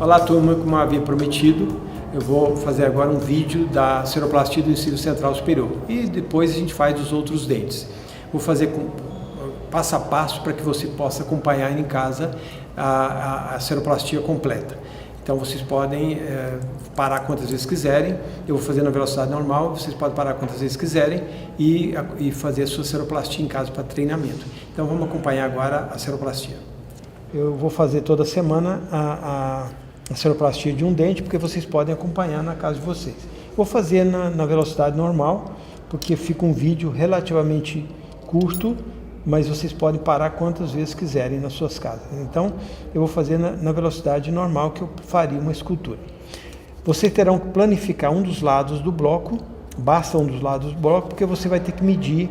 Olá turma, como havia prometido, eu vou fazer agora um vídeo da seroplastia do incisivo central superior e depois a gente faz os outros dentes. Vou fazer passo a passo para que você possa acompanhar em casa a seroplastia completa. Então vocês podem parar quantas vezes quiserem, eu vou fazer na velocidade normal, vocês podem parar quantas vezes quiserem e fazer a sua seroplastia em casa para treinamento. Então vamos acompanhar agora a seroplastia. Eu vou fazer toda semana a seroplastia de um dente, porque vocês podem acompanhar na casa de vocês. Vou fazer na velocidade normal, porque fica um vídeo relativamente curto, mas vocês podem parar quantas vezes quiserem nas suas casas. Então, eu vou fazer na velocidade normal que eu faria uma escultura. Vocês terão que planificar um dos lados do bloco, basta um dos lados do bloco, porque você vai ter que medir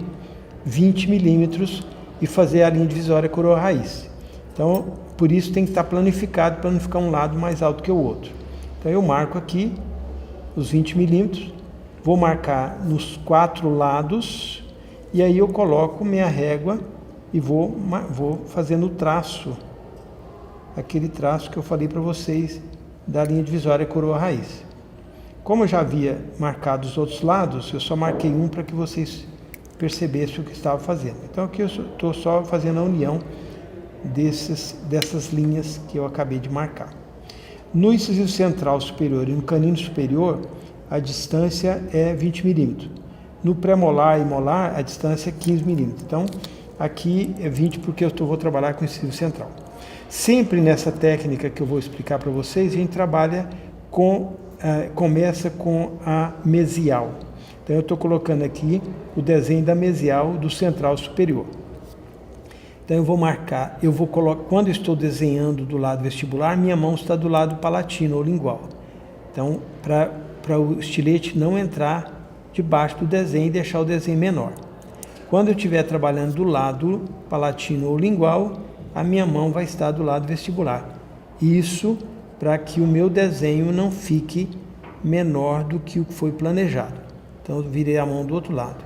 20 milímetros e fazer a linha divisória coroa-raiz. Então, por isso tem que estar planificado para não ficar um lado mais alto que o outro. Então, eu marco aqui os 20 milímetros, vou marcar nos 4 lados, e aí eu coloco minha régua e vou fazendo o traço, aquele traço que eu falei para vocês da linha divisória coroa-raiz. Como eu já havia marcado os outros lados, eu só marquei um para que vocês percebessem o que estava fazendo. Então aqui eu estou só fazendo a união dessas linhas que eu acabei de marcar. No incisivo central superior e no canino superior, a distância é 20 milímetros. No premolar e molar, a distância é 15 milímetros. Então, aqui é 20 porque eu vou trabalhar com o incisivo central. Sempre nessa técnica que eu vou explicar para vocês, a gente trabalha começa com a mesial. Então, eu estou colocando aqui o desenho da mesial do central superior. Então, eu vou marcar, quando eu estou desenhando do lado vestibular, minha mão está do lado palatino ou lingual. Então, para o estilete não entrar debaixo do desenho e deixar o desenho menor. Quando eu estiver trabalhando do lado palatino ou lingual, a minha mão vai estar do lado vestibular. Isso para que o meu desenho não fique menor do que o que foi planejado. Então eu virei a mão do outro lado.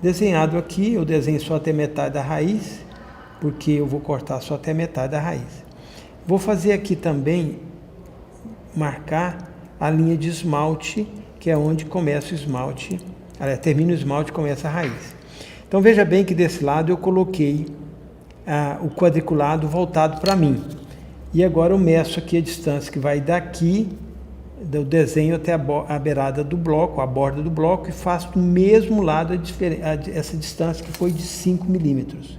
Desenhado aqui, eu desenho só até metade da raiz, porque eu vou cortar só até metade da raiz. Vou fazer aqui também, marcar a linha de esmalte, que é onde começa o esmalte, termina o esmalte e começa a raiz. Então veja bem que desse lado eu coloquei o quadriculado voltado para mim. E agora eu meço aqui a distância que vai daqui, do desenho até a beirada do bloco, a borda do bloco, e faço do mesmo lado essa distância que foi de 5 milímetros.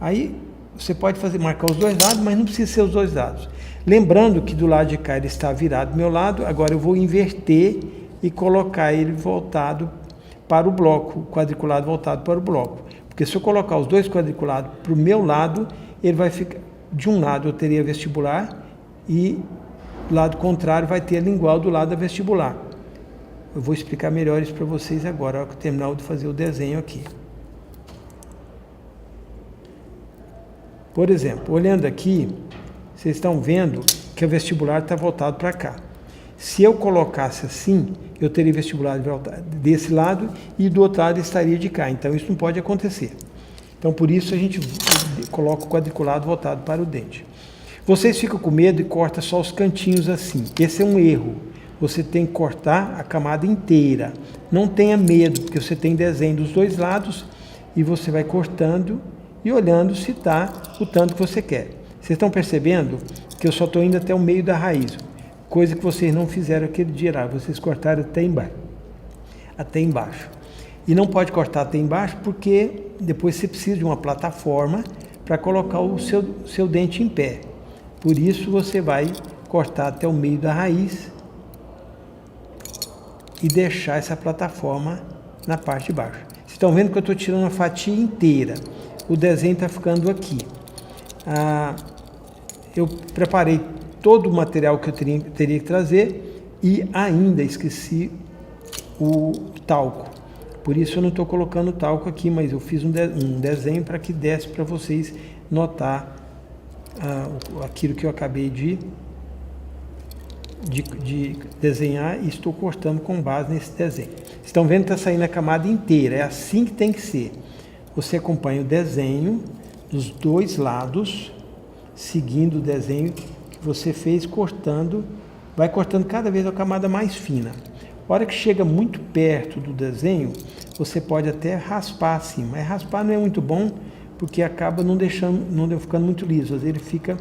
Aí você pode marcar os dois lados, mas não precisa ser os dois lados. Lembrando que do lado de cá ele está virado do meu lado, agora eu vou inverter e colocar ele voltado para o bloco, o quadriculado voltado para o bloco. Porque se eu colocar os dois quadriculados para o meu lado, ele vai ficar, de um lado eu teria vestibular e do lado contrário vai ter a lingual do lado da vestibular. Eu vou explicar melhor isso para vocês agora, na hora que eu terminar de fazer o desenho aqui. Por exemplo, olhando aqui, vocês estão vendo que o vestibular está voltado para cá. Se eu colocasse assim, eu teria vestibular desse lado e do outro lado estaria de cá. Então isso não pode acontecer. Então por isso a gente coloca o quadriculado voltado para o dente. Vocês ficam com medo e cortam só os cantinhos assim. Esse é um erro. Você tem que cortar a camada inteira. Não tenha medo, porque você tem desenho dos dois lados e você vai cortando e olhando se está o tanto que você quer. Vocês estão percebendo que eu só estou indo até o meio da raiz, coisa que vocês não fizeram aquele dia lá, vocês cortaram até embaixo. E não pode cortar até embaixo porque depois você precisa de uma plataforma para colocar o seu dente em pé. Por isso você vai cortar até o meio da raiz e deixar essa plataforma na parte de baixo. Vocês estão vendo que eu estou tirando a fatia inteira, o desenho está ficando aqui. Eu preparei todo o material que eu teria que trazer e ainda esqueci o talco. Por isso eu não estou colocando talco aqui, mas eu fiz um desenho para que desse para vocês notar aquilo que eu acabei de desenhar e estou cortando com base nesse desenho. Estão vendo que está saindo a camada inteira, é assim que tem que ser. Você acompanha o desenho dos dois lados seguindo o desenho que você fez, cortando, vai cortando cada vez a camada mais fina. A hora que chega muito perto do desenho, você pode até raspar assim, mas raspar não é muito bom, porque acaba não ficando muito liso, às vezes ele fica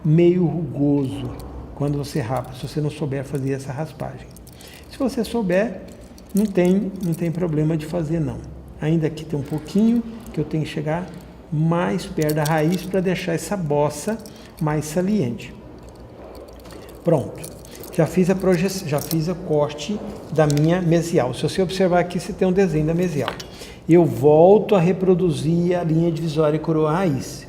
meio rugoso quando você raspa, se você não souber fazer essa raspagem. Se você souber, não tem problema de fazer não. Ainda aqui tem um pouquinho que eu tenho que chegar mais perto da raiz para deixar essa bossa mais saliente. Pronto, já fiz o corte da minha mesial. Se você observar aqui, você tem um desenho da mesial. Eu volto a reproduzir a linha divisória coroa raiz.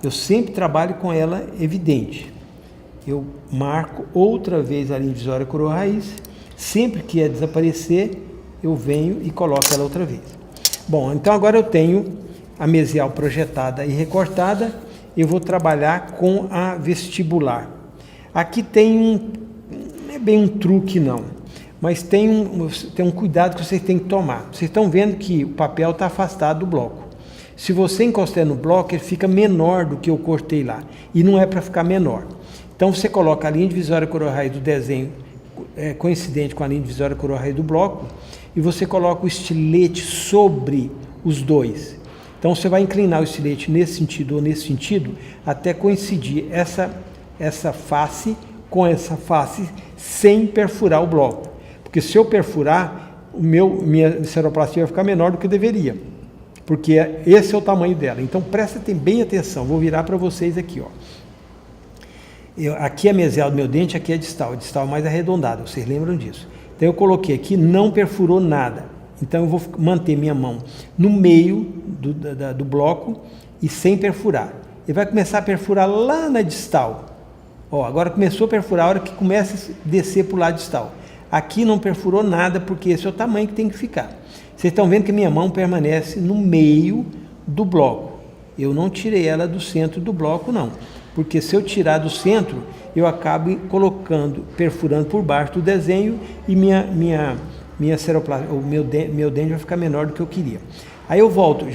Eu sempre trabalho com ela evidente. Eu marco outra vez a linha divisória coroa raiz. Sempre que é desaparecer, eu venho e coloco ela outra vez. Bom, então agora eu tenho a mesial projetada e recortada. Eu vou trabalhar com a vestibular. Aqui tem não é bem um truque não, mas tem um cuidado que vocês têm que tomar. Vocês estão vendo que o papel está afastado do bloco. Se você encostar no bloco, ele fica menor do que eu cortei lá. E não é para ficar menor. Então você coloca a linha divisória coroa raiz do desenho coincidente com a linha divisória coroa raiz do bloco e você coloca o estilete sobre os dois. Então você vai inclinar o estilete nesse sentido ou nesse sentido até coincidir essa face com essa face sem perfurar o bloco. Porque se eu perfurar, minha seroplastia vai ficar menor do que deveria. Porque esse é o tamanho dela. Então prestem bem atenção. Vou virar para vocês aqui, ó. Aqui é a mesial do meu dente, aqui é a distal. A distal é mais arredondada, vocês lembram disso. Então eu coloquei aqui, não perfurou nada. Então eu vou manter minha mão no meio do bloco e sem perfurar. Ele vai começar a perfurar lá na distal. Ó, agora começou a perfurar a hora que começa a descer para o lado distal. Aqui não perfurou nada, porque esse é o tamanho que tem que ficar. Vocês estão vendo que minha mão permanece no meio do bloco. Eu não tirei ela do centro do bloco, não. Porque se eu tirar do centro, eu acabo perfurando por baixo do desenho e minha seroplastia, meu dente vai ficar menor do que eu queria. Aí eu volto,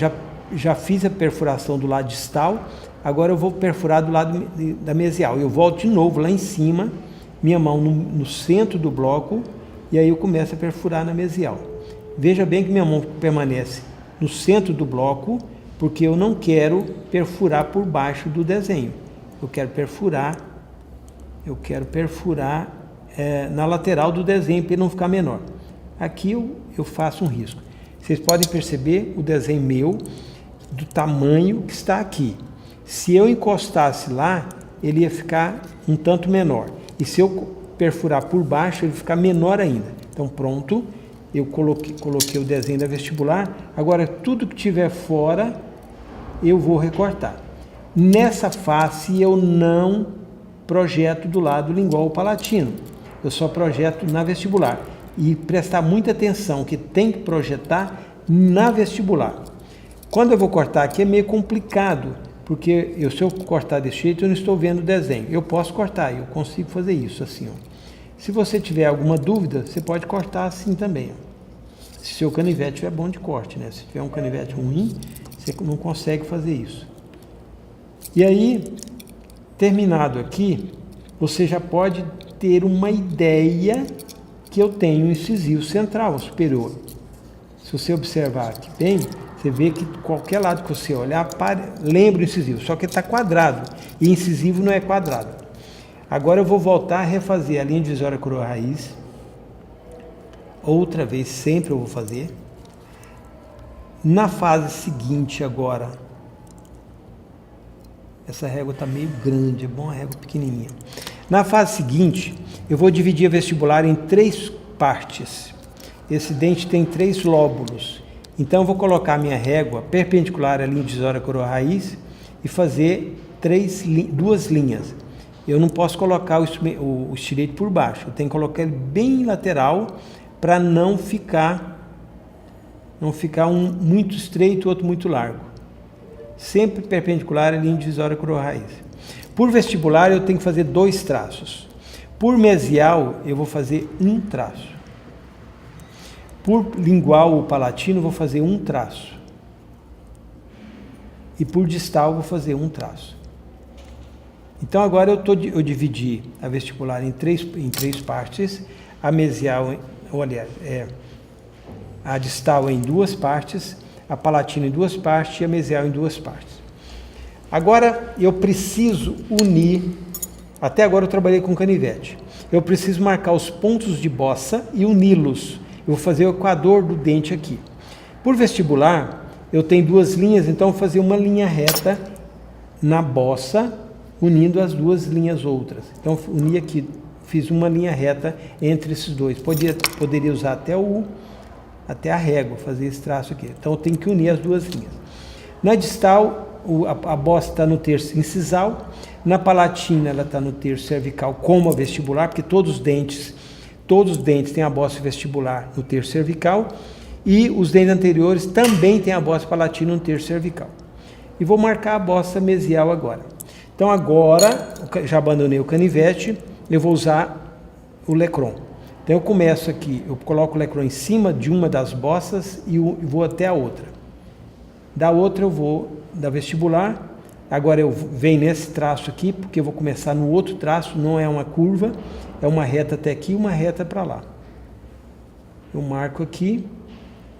já fiz a perfuração do lado distal, agora eu vou perfurar do lado da mesial. Eu volto de novo lá em cima, minha mão no centro do bloco, e aí eu começo a perfurar na mesial. Veja bem que minha mão permanece no centro do bloco, porque eu não quero perfurar por baixo do desenho. Eu quero perfurar na lateral do desenho para ele não ficar menor. Aqui eu faço um risco. Vocês podem perceber o desenho meu do tamanho que está aqui. Se eu encostasse lá, ele ia ficar um tanto menor. E se eu perfurar por baixo, ele ia ficar menor ainda. Então pronto, eu coloquei o desenho da vestibular. Agora tudo que tiver fora, eu vou recortar. Nessa face eu não projeto do lado lingual palatino, eu só projeto na vestibular. E prestar muita atenção que tem que projetar na vestibular. Quando eu vou cortar aqui é meio complicado, porque se eu cortar desse jeito eu não estou vendo o desenho. Eu posso cortar, eu consigo fazer isso assim, ó. Se você tiver alguma dúvida, você pode cortar assim também, ó. Se seu canivete tiver bom de corte, né? Se tiver um canivete ruim, você não consegue fazer isso. E aí, terminado aqui, você já pode ter uma ideia que eu tenho um incisivo central, superior. Se você observar aqui bem, você vê que qualquer lado que você olhar, lembra o incisivo, só que está quadrado, e incisivo não é quadrado. Agora eu vou voltar a refazer a linha divisória coroa raiz, outra vez, sempre eu vou fazer. Na fase seguinte agora, essa régua está meio grande, é bom a régua pequenininha. Na fase seguinte, eu vou dividir a vestibular em 3 partes. Esse dente tem 3 lóbulos. Então eu vou colocar a minha régua perpendicular à linha divisória coroa raiz e fazer 2 linhas. Eu não posso colocar o estilete por baixo, eu tenho que colocar ele bem lateral para não ficar um muito estreito e outro muito largo. Sempre perpendicular à linha divisória coroa raiz. Por vestibular eu tenho que fazer 2 traços. Por mesial eu vou fazer 1 traço. Por lingual ou palatino eu vou fazer 1 traço. E por distal eu vou fazer 1 traço. Então agora eu dividi a vestibular em três partes, a mesial, a distal em 2 partes, a palatina em 2 partes e a mesial em 2 partes. Agora eu preciso unir, até agora eu trabalhei com canivete, eu preciso marcar os pontos de bossa e uni-los. Eu vou fazer o equador do dente aqui. Por vestibular, eu tenho 2 linhas, então eu vou fazer uma linha reta na bossa, unindo as 2 linhas outras. Então, uni aqui, fiz uma linha reta entre esses dois. Poderia usar até a régua, fazer esse traço aqui. Então, eu tenho que unir as 2 linhas. Na distal, a bossa está no terço incisal. Na palatina, ela está no terço cervical, como a vestibular, porque todos os dentes têm a bossa vestibular no terço cervical. E os dentes anteriores também têm a bossa palatina no terço cervical. E vou marcar a bossa mesial agora. Então agora, já abandonei o canivete, eu vou usar o lecron. Então eu começo aqui, eu coloco o lecron em cima de uma das bossas e vou até a outra. Da outra eu vou da vestibular, agora eu venho nesse traço aqui, porque eu vou começar no outro traço, não é uma curva, é uma reta até aqui e uma reta para lá. Eu marco aqui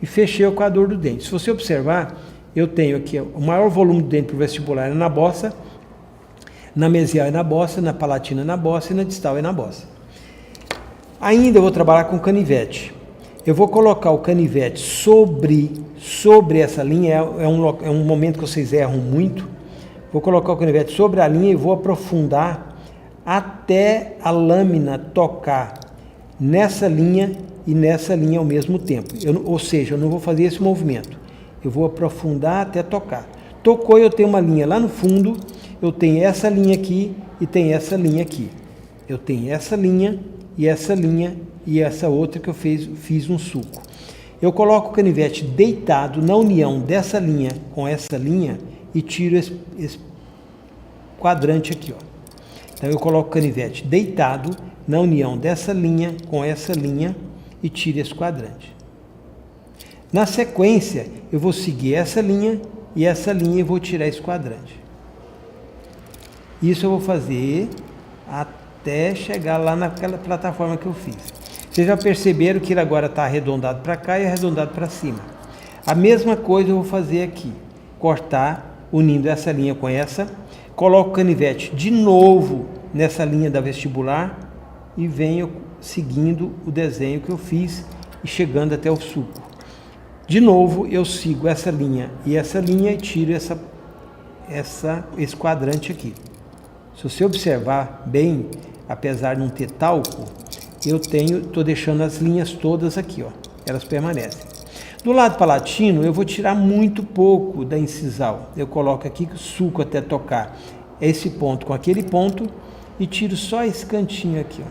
e fechei o equador do dente. Se você observar, eu tenho aqui o maior volume do dente para o vestibular é na bossa, na mesial é na bossa, na palatina é na bossa e na distal é na bossa. Ainda eu vou trabalhar com canivete. Eu vou colocar o canivete sobre essa linha, é um momento que vocês erram muito. Vou colocar o canivete sobre a linha e vou aprofundar até a lâmina tocar nessa linha e nessa linha ao mesmo tempo. Ou seja, eu não vou fazer esse movimento. Eu vou aprofundar até tocar. Tocou, eu tenho uma linha lá no fundo, eu tenho essa linha aqui e tenho essa linha aqui. Eu tenho essa linha e essa outra que eu fiz um sulco. Eu coloco o canivete deitado na união dessa linha com essa linha e tiro esse quadrante aqui, ó. Então eu coloco o canivete deitado na união dessa linha com essa linha e tiro esse quadrante. Na sequência, eu vou seguir essa linha e vou tirar esse quadrante. Isso eu vou fazer até chegar lá naquela plataforma que eu fiz. Vocês já perceberam que ele agora está arredondado para cá e arredondado para cima. A mesma coisa eu vou fazer aqui. Cortar, unindo essa linha com essa. Coloco o canivete de novo nessa linha da vestibular e venho seguindo o desenho que eu fiz e chegando até o sulco. De novo, eu sigo essa linha e tiro esse quadrante aqui. Se você observar bem, apesar de não ter talco, estou deixando as linhas todas aqui, ó, elas permanecem. Do lado palatino, eu vou tirar muito pouco da incisal. Eu coloco aqui, sulco até tocar esse ponto com aquele ponto e tiro só esse cantinho aqui, ó,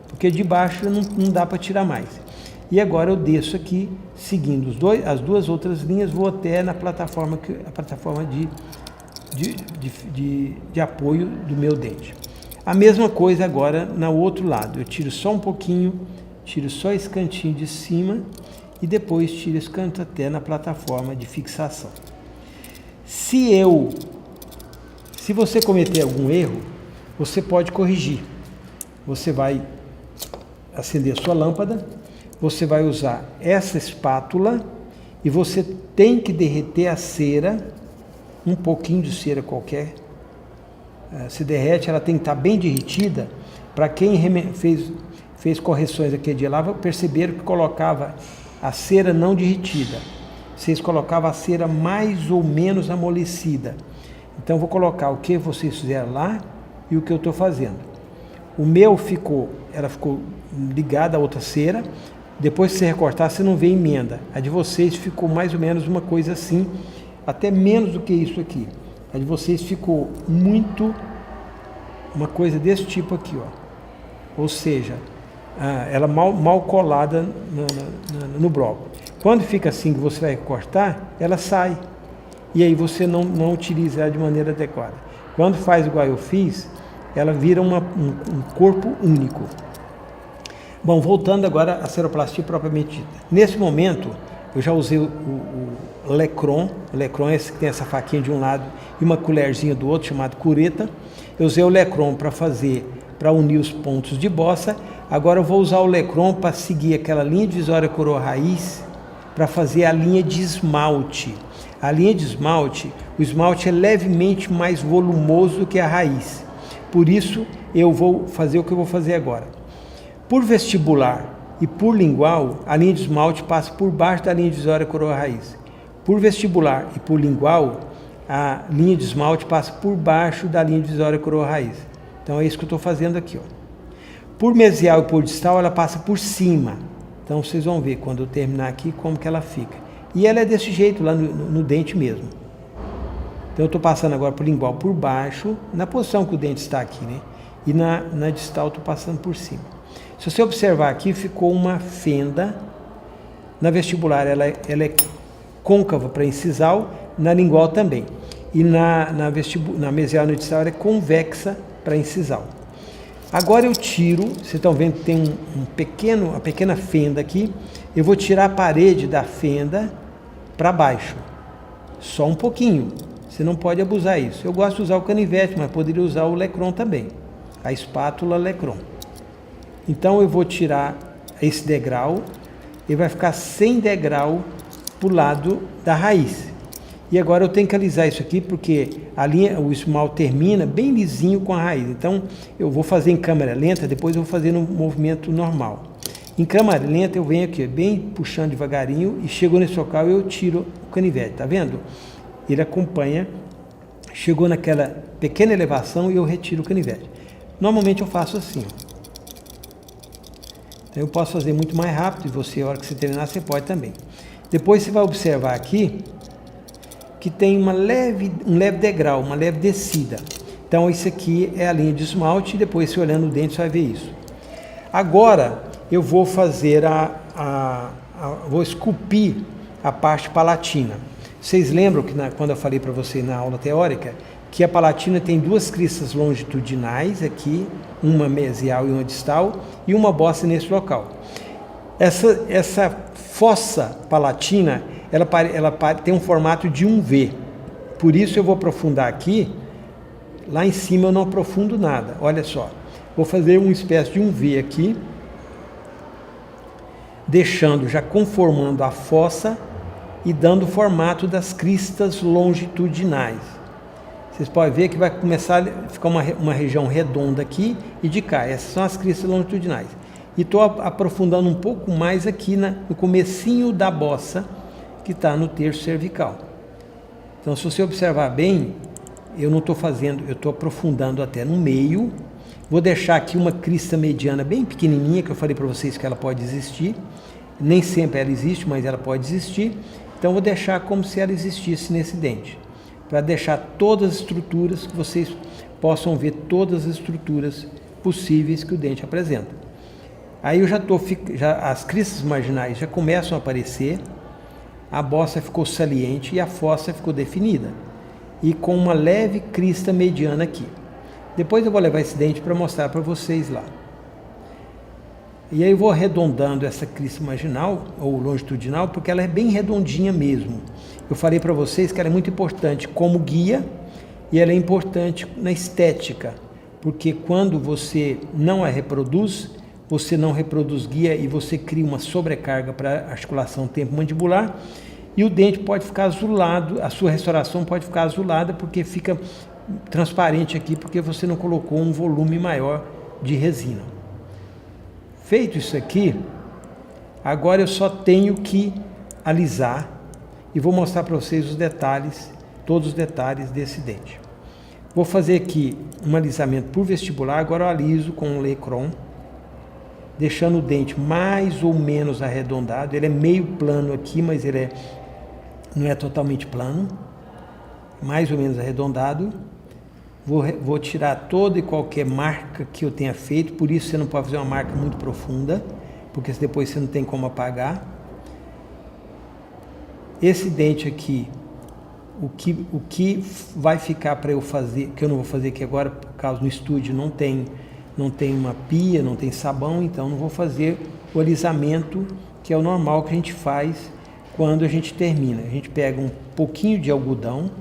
porque de baixo não dá para tirar mais. E agora eu desço aqui, seguindo as 2 outras linhas, vou até na plataforma, de apoio do meu dente. A mesma coisa agora no outro lado. Eu tiro só um pouquinho, tiro só esse cantinho de cima e depois tiro esse canto até na plataforma de fixação. Se você cometer algum erro, você pode corrigir. Você vai acender sua lâmpada, você vai usar essa espátula e você tem que derreter a cera, um pouquinho de cera qualquer. Se derrete, ela tem que estar bem derretida. Para quem fez correções aqui de lá, perceberam que colocava a cera não derretida. Vocês colocavam a cera mais ou menos amolecida. Então, vou colocar o que vocês fizeram lá e o que eu estou fazendo. O meu ela ficou ligada a outra cera. Depois que você recortar, você não vê emenda. A de vocês ficou mais ou menos uma coisa assim, até menos do que isso aqui. A de vocês ficou uma coisa desse tipo aqui, ó. Ou seja, ela mal colada no bloco. Quando fica assim que você vai cortar, ela sai. E aí você não utiliza ela de maneira adequada. Quando faz igual eu fiz, ela vira um corpo único. Bom, voltando agora à seroplastia propriamente dita. Nesse momento, eu já usei o Lecron. O Lecron é esse que tem essa faquinha de um lado e uma colherzinha do outro, chamado cureta. Eu usei o Lecron para unir os pontos de bossa. Agora eu vou usar o Lecron para seguir aquela linha divisória coroa raiz, para fazer a linha de esmalte. A linha de esmalte, o esmalte é levemente mais volumoso do que a raiz. Por isso eu vou fazer o que eu vou fazer agora. Por vestibular e por lingual, a linha de esmalte passa por baixo da linha divisória coroa raiz. Por vestibular e por lingual, a linha de esmalte passa por baixo da linha divisória coroa raiz. Então é isso que eu estou fazendo aqui, ó. Por mesial e por distal, ela passa por cima. Então vocês vão ver quando eu terminar aqui como que ela fica. E ela é desse jeito lá no dente mesmo. Então eu estou passando agora por lingual por baixo, na posição que o dente está aqui, né? E na distal eu estou passando por cima. Se você observar aqui, ficou uma fenda. Na vestibular ela é côncava para incisal, na lingual também. E na mesial e na distal ela é convexa para incisal. Agora eu tiro, vocês estão vendo que tem uma pequena fenda aqui. Eu vou tirar a parede da fenda para baixo. Só um pouquinho. Você não pode abusar disso. Eu gosto de usar o canivete, mas poderia usar o Lecron também. A espátula Lecron. Então eu vou tirar esse degrau. Ele vai ficar sem degrau para o lado da raiz. E agora eu tenho que alisar isso aqui, porque o esmalte termina bem lisinho com a raiz. Então eu vou fazer em câmera lenta, depois eu vou fazer no movimento normal. Em câmera lenta eu venho aqui, bem puxando devagarinho, e chegou nesse local eu tiro o canivete, tá vendo? Ele acompanha, chegou naquela pequena elevação e eu retiro o canivete. Normalmente eu faço assim, ó. Então eu posso fazer muito mais rápido, e você, a hora que você terminar, você pode também. Depois você vai observar aqui que tem um leve degrau, uma leve descida. Então isso aqui é a linha de esmalte, e depois você olhando o dente você vai ver isso. Agora eu vou fazer vou esculpir a parte palatina. Vocês lembram que quando eu falei para você na aula teórica, que a palatina tem duas cristas longitudinais aqui, uma mesial e uma distal, e uma bossa nesse local. Essa fossa palatina, ela tem um formato de um V. Por isso eu vou aprofundar aqui. Lá em cima eu não aprofundo nada. Olha só. Vou fazer uma espécie de um V aqui, deixando, já conformando a fossa e dando o formato das cristas longitudinais. Vocês podem ver que vai começar a ficar uma região redonda aqui e de cá. Essas são as cristas longitudinais. E estou aprofundando um pouco mais aqui no comecinho da bossa, que está no terço cervical. Então, se você observar bem, eu não estou fazendo, eu estou aprofundando até no meio. Vou deixar aqui uma crista mediana bem pequenininha, que eu falei para vocês que ela pode existir. Nem sempre ela existe, mas ela pode existir. Então, vou deixar como se ela existisse nesse dente, para deixar todas as estruturas, que vocês possam ver todas as estruturas possíveis que o dente apresenta. Aí eu as cristas marginais já começam a aparecer, a bossa ficou saliente e a fossa ficou definida, e com uma leve crista mediana aqui. Depois eu vou levar esse dente para mostrar para vocês lá. E aí eu vou arredondando essa crista marginal, ou longitudinal, porque ela é bem redondinha mesmo. Eu falei para vocês que ela é muito importante como guia, e ela é importante na estética, porque quando você não a reproduz, você não reproduz guia e você cria uma sobrecarga para a articulação temporomandibular, e o dente pode ficar azulado, a sua restauração pode ficar azulada porque fica transparente aqui, porque você não colocou um volume maior de resina. Feito isso aqui, agora eu só tenho que alisar e vou mostrar para vocês os detalhes, todos os detalhes desse dente. Vou fazer aqui um alisamento por vestibular, agora eu aliso com o Lecron, deixando o dente mais ou menos arredondado. Ele é meio plano aqui, mas ele não é totalmente plano, mais ou menos arredondado. Vou tirar toda e qualquer marca que eu tenha feito, por isso você não pode fazer uma marca muito profunda, porque depois você não tem como apagar. Esse dente aqui, o que vai ficar para eu fazer, que eu não vou fazer aqui agora, por causa no estúdio não tem uma pia, não tem sabão, então não vou fazer o alisamento, que é o normal que a gente faz quando a gente termina. A gente pega um pouquinho de algodão,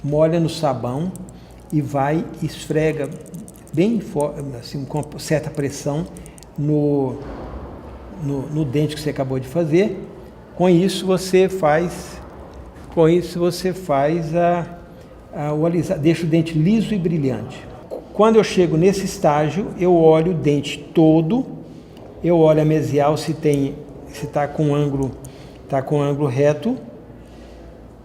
molha no sabão, e vai esfrega bem assim, com certa pressão no dente que você acabou de fazer. Com isso você faz o alisar, deixa o dente liso e brilhante. Quando eu chego nesse estágio, eu olho o dente todo, eu olho a mesial se está com ângulo reto,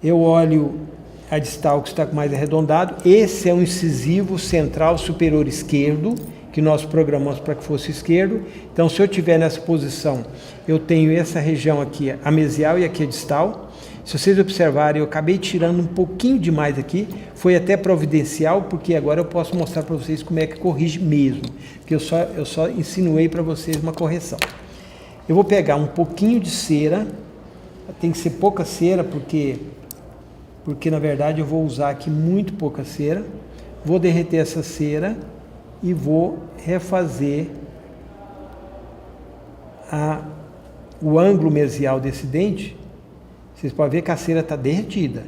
eu olho a distal que está mais arredondado. Esse é o incisivo central superior esquerdo, que nós programamos para que fosse esquerdo. Então, se eu estiver nessa posição, eu tenho essa região aqui, a mesial, e aqui a distal. Se vocês observarem, eu acabei tirando um pouquinho demais aqui, foi até providencial, porque agora eu posso mostrar para vocês como é que corrige mesmo, porque eu só insinuei para vocês uma correção. Eu vou pegar um pouquinho de cera, tem que ser pouca cera, porque na verdade eu vou usar aqui muito pouca cera. Vou derreter essa cera e vou refazer o ângulo mesial desse dente. Vocês podem ver que a cera está derretida.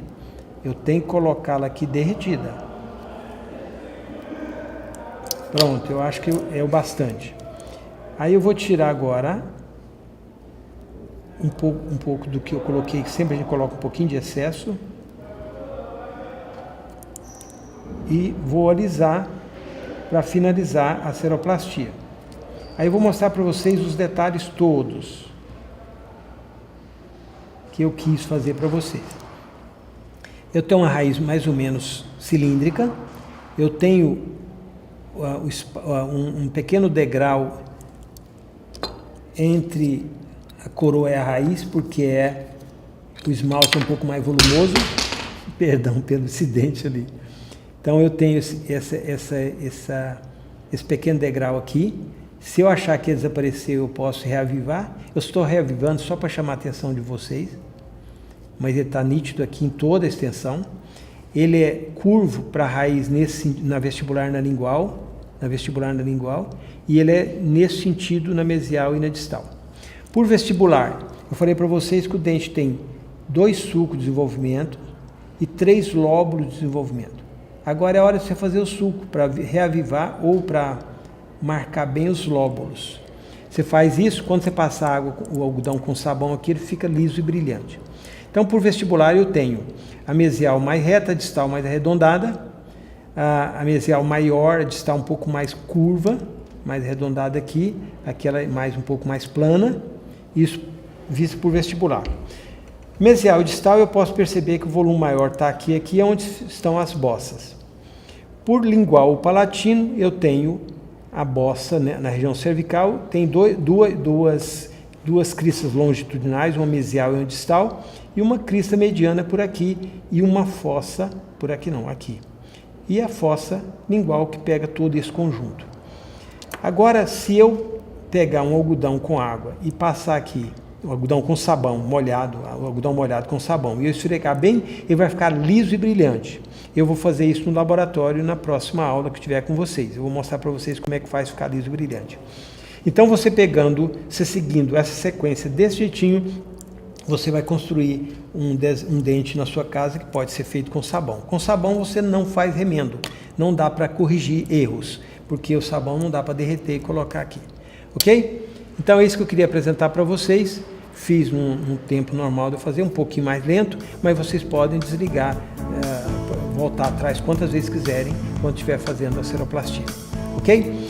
Eu tenho que colocá-la aqui derretida. Pronto, eu acho que é o bastante. Aí eu vou tirar agora um pouco do que eu coloquei, que sempre a gente coloca um pouquinho de excesso. E vou alisar para finalizar a seroplastia. Aí eu vou mostrar para vocês os detalhes todos que eu quis fazer para vocês. Eu tenho uma raiz mais ou menos cilíndrica, eu tenho um pequeno degrau entre a coroa e a raiz, porque o esmalte é um pouco mais volumoso. Perdão pelo acidente ali. Então eu tenho esse pequeno degrau aqui. Se eu achar que ele desapareceu, eu posso reavivar. Eu estou reavivando só para chamar a atenção de vocês, mas ele está nítido aqui em toda a extensão. Ele é curvo para a raiz na vestibular na lingual, e ele é nesse sentido na mesial e na distal. Por vestibular, eu falei para vocês que o dente tem 2 sulcos de desenvolvimento e 3 lóbulos de desenvolvimento. Agora é hora de você fazer o sulco para reavivar ou para marcar bem os lóbulos. Você faz isso quando você passar o algodão com sabão aqui, ele fica liso e brilhante. Então, por vestibular, eu tenho a mesial mais reta, a distal mais arredondada, a mesial maior, a distal um pouco mais curva, mais arredondada aqui, aquela um pouco mais plana, isso visto por vestibular. Mesial e distal, eu posso perceber que o volume maior está aqui é onde estão as bossas. Por lingual ou palatino, eu tenho a bossa, né, na região cervical, tem duas cristas longitudinais, uma mesial e uma distal, e uma crista mediana por aqui, e uma fossa, por aqui não, aqui. E a fossa lingual que pega todo esse conjunto. Agora, se eu pegar um algodão com água e passar aqui, o algodão com sabão molhado, o algodão molhado com sabão, e eu esfregar bem, ele vai ficar liso e brilhante. Eu vou fazer isso no laboratório na próxima aula que tiver com vocês. Eu vou mostrar para vocês como é que faz ficar liso e brilhante. Então, você seguindo essa sequência desse jeitinho, você vai construir um dente na sua casa que pode ser feito com sabão. Com sabão você não faz remendo, não dá para corrigir erros, porque o sabão não dá para derreter e colocar aqui. Ok? Então é isso que eu queria apresentar para vocês. Fiz um tempo normal de eu fazer, um pouquinho mais lento, mas vocês podem desligar, voltar atrás quantas vezes quiserem, quando estiver fazendo a seroplastia. Ok?